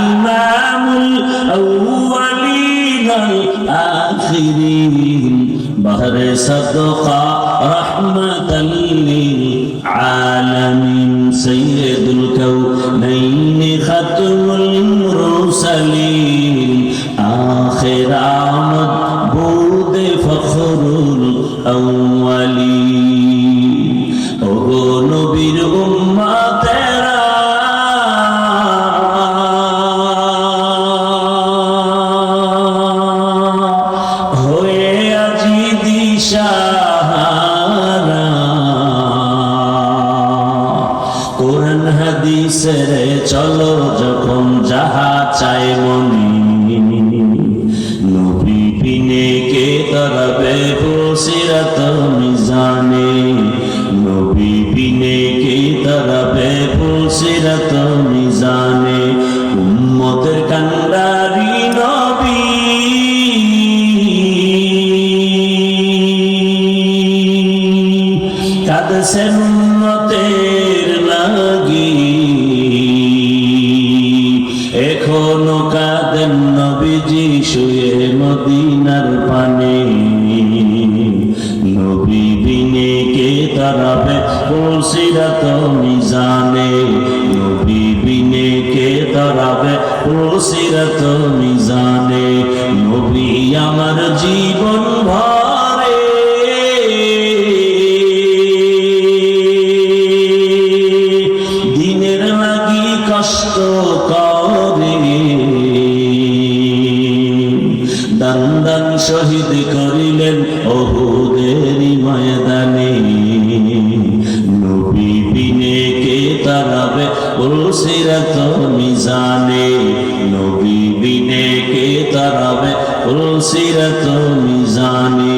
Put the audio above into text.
ইমামুল আউয়ালিন আল আখিরিন বাহরে সাদকা রাহমাতাল লিল আলামিন সাইয়্যিদুল কাউনাইন খাতমুল মুরসালিন আখির আমদ বুদ ফখরুল আউয়ালিন ও নবীর উম্মতেরা হয়ে আজি দিশাহারা কোরআন হাদিসের চলো যখন যাহা চাই মনে নবী বিনে কে তরবে ফুলসিরাত মিজানে নবী বিনে কে তরবে ফুলসিরাত মিজানে উম্মতের কান্ডারি নবী কাঁদছেন উম্মতের লাগি এখনো কাঁদেন নবীজি শুয়ে মদিনার পানে নবী বিনে কে তারাবে ফুলসিরাত মিজানে নবী বিনে কে তারাবে ফুলসিরাত মিজানে নবী আমার জীবন ভরে দিনের লাগি কষ্ট করে দান দান শহীদ করিলেন ওহুদেরই ময়দানে নবী বিনে কে তারাবে ফুলসিরাত মিজানে নবী বিনে কে তারাবে ফুলসিরাত মিজানে